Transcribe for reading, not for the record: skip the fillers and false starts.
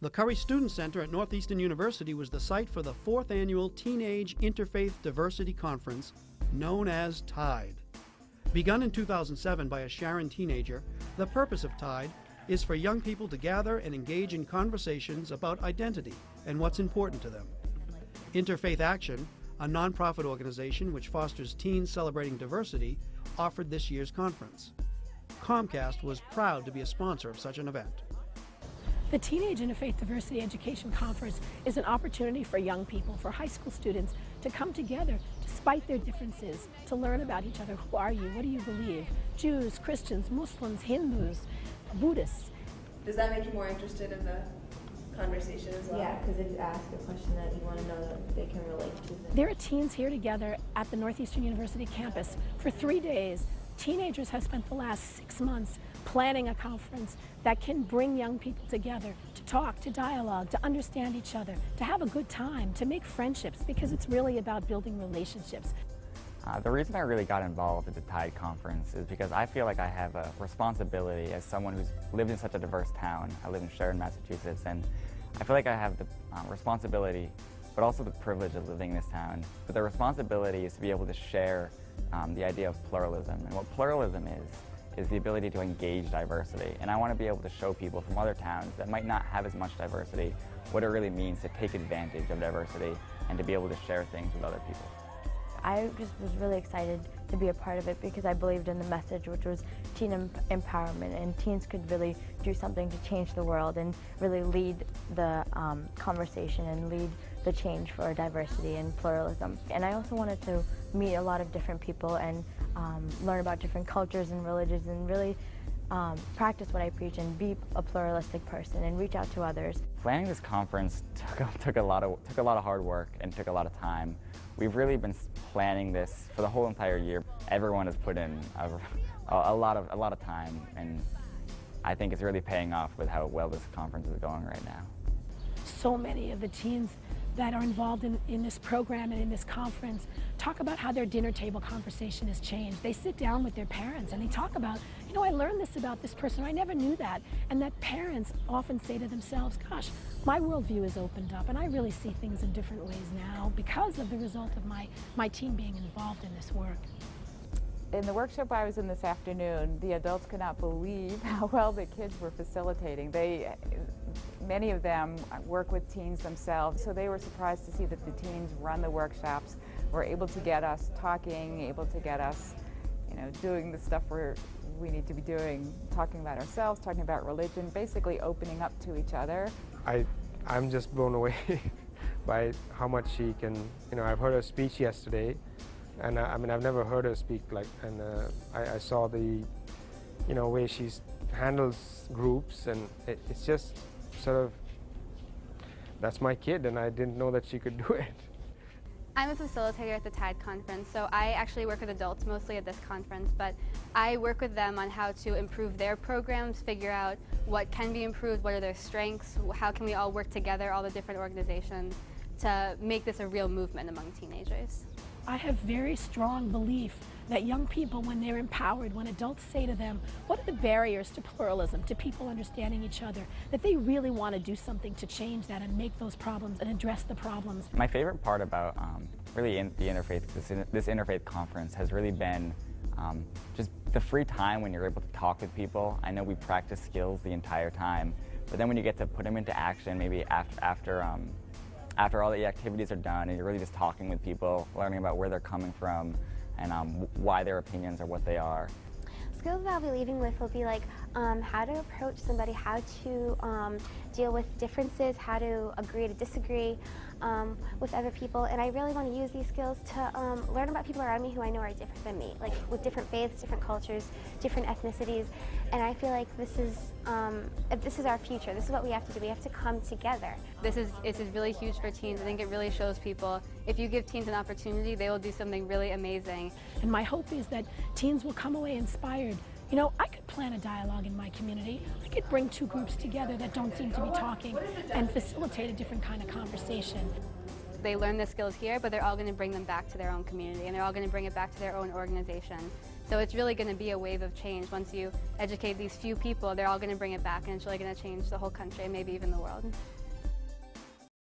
The Curry Student Center at Northeastern University was the site for the 4th annual Teenage Interfaith Diversity Conference, known as TIDE. Begun in 2007 by a Sharon teenager, the purpose of TIDE is for young people to gather and engage in conversations about identity and what's important to them. Interfaith Action, a nonprofit organization which fosters teens celebrating diversity, offered this year's conference. Comcast was proud to be a sponsor of such an event. The Teenage Interfaith Diversity Education Conference is an opportunity for young people, for high school students, to come together despite their differences, to learn about each other. Who are you? What do you believe? Jews, Christians, Muslims, Hindus, Buddhists. Does that make you more interested in the conversation as well? Yeah, because if you ask a question that you want to know that they can relate to. There are teens here together at the Northeastern University campus for 3 days. Teenagers have spent the last 6 months planning a conference that can bring young people together to talk, to dialogue, to understand each other, to have a good time, to make friendships, because it's really about building relationships. The reason I really got involved at the TIDE conference is because I feel like I have a responsibility as someone who's lived in such a diverse town. I live in Sharon, Massachusetts, and I feel like I have the responsibility, but also the privilege of living in this town. But the responsibility is to be able to share the idea of pluralism. And what pluralism is the ability to engage diversity. And I want to be able to show people from other towns that might not have as much diversity what it really means to take advantage of diversity and to be able to share things with other people. I just was really excited to be a part of it because I believed in the message, which was teen empowerment, and teens could really do something to change the world and really lead the conversation and lead the change for diversity and pluralism. And I also wanted to meet a lot of different people and learn about different cultures and religions and really practice what I preach and be a pluralistic person and reach out to others. Planning this conference took a lot of hard work and took a lot of time. We've really been planning this for the whole entire year. Everyone has put in a lot of time, and I think it's really paying off with how well this conference is going right now. So many of the teens that are involved in this program and in this conference talk about how their dinner table conversation has changed. They sit down with their parents and they talk about, you know, I learned this about this person, I never knew that. And that parents often say to themselves, gosh, my worldview is opened up and I really see things in different ways now because of the result of my teen being involved in this work. In the workshop I was in this afternoon, the adults could not believe how well the kids were facilitating. Many of them work with teens themselves, so they were surprised to see that the teens run the workshops, were able to get us talking, able to get us, doing the stuff we need to be doing, talking about ourselves, talking about religion, basically opening up to each other. I'm just blown away by how much she can, I've heard her speech yesterday, and I've never heard her speak and I saw the, way she handles groups, and it's just sort of, that's my kid, and I didn't know that she could do it. I'm a facilitator at the TIDE conference, so I actually work with adults mostly at this conference, but I work with them on how to improve their programs, figure out what can be improved, what are their strengths, how can we all work together, all the different organizations, to make this a real movement among teenagers. I have very strong belief that young people, when they're empowered, when adults say to them, what are the barriers to pluralism, to people understanding each other, that they really want to do something to change that and make those problems and address the problems. My favorite part about really this interfaith conference has really been just the free time when you're able to talk with people. I know we practice skills the entire time, but then when you get to put them into action, maybe after all the activities are done and you're really just talking with people, learning about where they're coming from and why their opinions are what they are. Skills that I'll be leaving with will be like how to approach somebody, how to deal with differences, how to agree to disagree with other people. And I really want to use these skills to learn about people around me who I know are different than me, like with different faiths, different cultures, different ethnicities. And I feel like this is our future. This is what we have to do. We have to come together. This is really huge for teens. I think it really shows people if you give teens an opportunity, they will do something really amazing. And my hope is that teens will come away inspired. You know, I could plan a dialogue in my community. I could bring two groups together that don't seem to be talking and facilitate a different kind of conversation. They learn the skills here, but they're all going to bring them back to their own community, and they're all going to bring it back to their own organization. So it's really going to be a wave of change. Once you educate these few people, they're all going to bring it back, and it's really going to change the whole country and maybe even the world.